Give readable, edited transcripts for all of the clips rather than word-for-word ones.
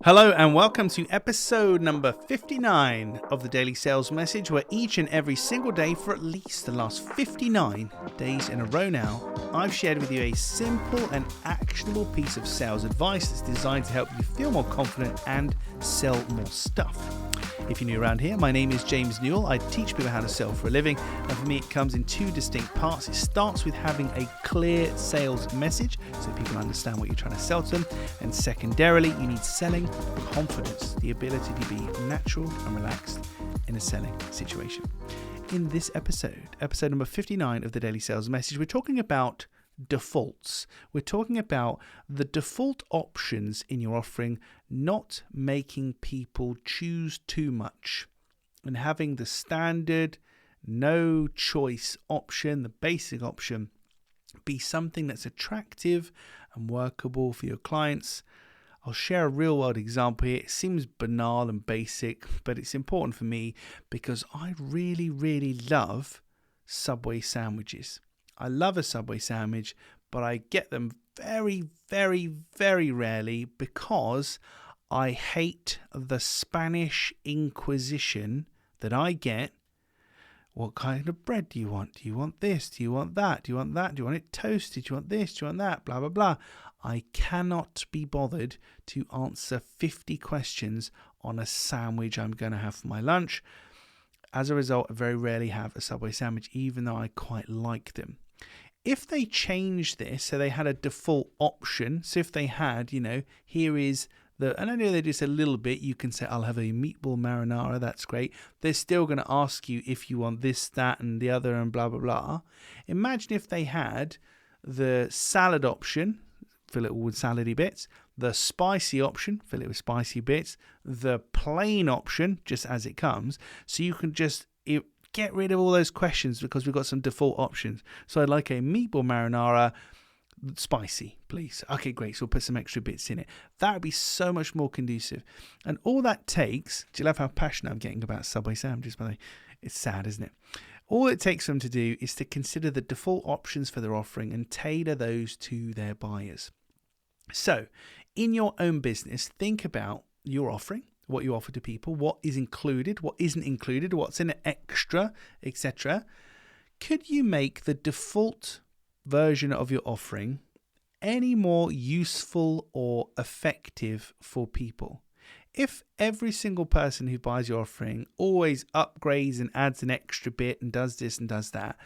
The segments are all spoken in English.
Hello and welcome to episode number 59 of the Daily Sales Message, where each and every single day for at least the last 59 days in a row now, I've shared with you a simple and actionable piece of sales advice that's designed to help you feel more confident and sell more stuff. If you're new around here, my name is James Newell. I teach people how to sell for a living, and for me it comes in two distinct parts. It starts with having a clear sales message so people understand what you're trying to sell to them, and secondarily you need selling confidence, the ability to be natural and relaxed in a selling situation. In this episode number 59 of the Daily Sales Message, we're talking about defaults. We're talking about the default options in your offering, not making people choose too much, and having the standard no choice option, the basic option, be something that's attractive and workable for your clients. I'll share a real world example here. It seems banal and basic, but it's important for me because I really, really love Subway sandwiches. I love a Subway sandwich, but I get them very, very, very rarely because I hate the Spanish Inquisition that I get. What kind of bread do you want? Do you want this? Do you want that? Do you want that? Do you want it toasted? Do you want this? Do you want that? Blah, blah, blah. I cannot be bothered to answer 50 questions on a sandwich I'm going to have for my lunch. As a result, I very rarely have a Subway sandwich, even though I quite like them. If they changed this, so they had a default option, so if they had, here is and I know they just a little bit, you can say, I'll have a meatball marinara, that's great. They're still going to ask you if you want this, that, and the other, and blah, blah, blah. Imagine if they had the salad option, fill it with salady bits, the spicy option, fill it with spicy bits, the plain option, just as it comes, so you can just get rid of all those questions because we've got some default options. So I'd like a meatball marinara, spicy, please. Okay, great. So we'll put some extra bits in it. That would be so much more conducive. And all that takes, do you love how passionate I'm getting about Subway sandwiches, by the way? It's sad, isn't it? All it takes them to do is to consider the default options for their offering and tailor those to their buyers. So in your own business, think about your offering, what you offer to people, what is included, what isn't included, what's in it extra, etc. Could you make the default version of your offering any more useful or effective for people? If every single person who buys your offering always upgrades and adds an extra bit and does this and does that,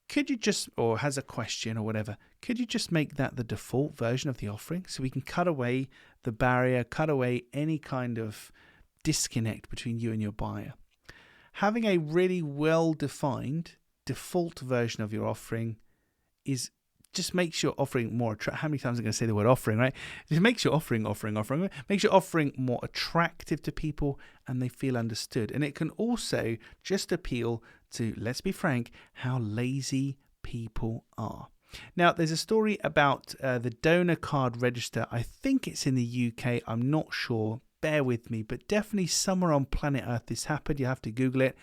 could you just, or has a question or whatever, could you just make that the default version of the offering so we can cut away the barrier, cut away any kind of disconnect between you and your buyer? Having a really well-defined default version of your offering just makes your offering more attractive. How many times am I going to say the word offering, right? It makes your offering, makes your offering more attractive to people and they feel understood. And it can also just appeal to, let's be frank, how lazy people are. Now, there's a story about the donor card register. I think it's in the UK. I'm not sure. Bear with me, but definitely somewhere on planet Earth this happened. You have to Google it.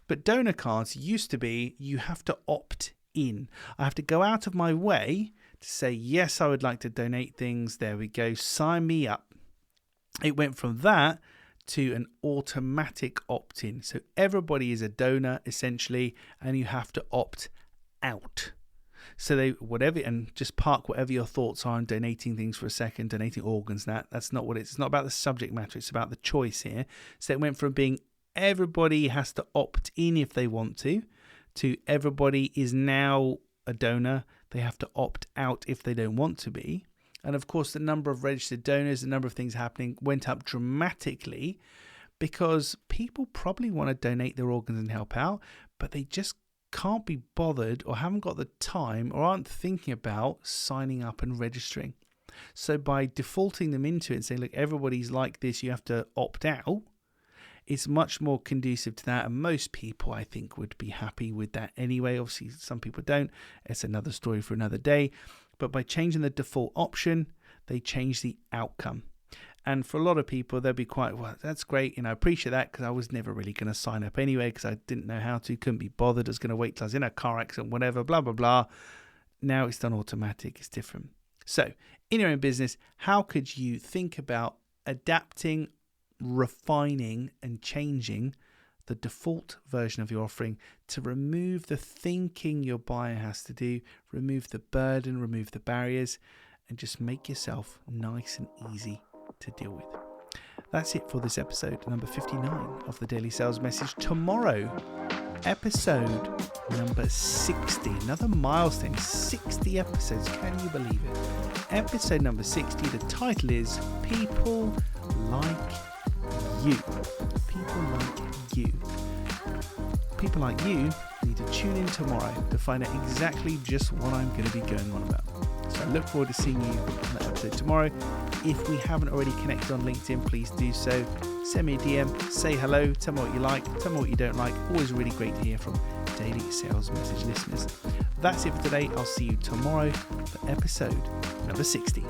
But donor cards used to be, you have to opt in. I have to go out of my way to say, yes, I would like to donate things. There we go. Sign me up. It went from that to an automatic opt-in. So everybody is a donor essentially, and you have to opt out. So and just park whatever your thoughts are on donating things for a second, donating organs, that's not what it's not about the subject matter. It's about the choice here. So it went from being everybody has to opt in if they want to everybody is now a donor. They have to opt out if they don't want to be. And of course, the number of registered donors, the number of things happening went up dramatically because people probably want to donate their organs and help out, but they just can't be bothered or haven't got the time or aren't thinking about signing up and registering. So by defaulting them into it and saying, look, everybody's like this, you have to opt out, it's much more conducive to that, and most people, I think, would be happy with that anyway. Obviously, some people don't. It's another story for another day. But by changing the default option, they change the outcome. And for a lot of people, they'll be quite, well, that's great. I appreciate that because I was never really going to sign up anyway because I didn't know how to, couldn't be bothered. I was going to wait till I was in a car accident, whatever, blah, blah, blah. Now it's done automatic. It's different. So in your own business, how could you think about adapting, refining, and changing the default version of your offering to remove the thinking your buyer has to do, remove the burden, remove the barriers, and just make yourself nice and easy to deal with. That's it for this episode number 59 of the Daily Sales Message. Tomorrow, episode number 60, another milestone, 60 episodes, can you believe it? Episode number 60, the title is People Like You. People like you. People like you need to tune in tomorrow to find out exactly just what I'm going to be going on about. So I look forward to seeing you on that episode tomorrow. If we haven't already connected on LinkedIn, please do so. Send me a DM, say hello, tell me what you like, tell me what you don't like. Always really great to hear from Daily Sales Message listeners. That's it for today. I'll see you tomorrow for episode number 60.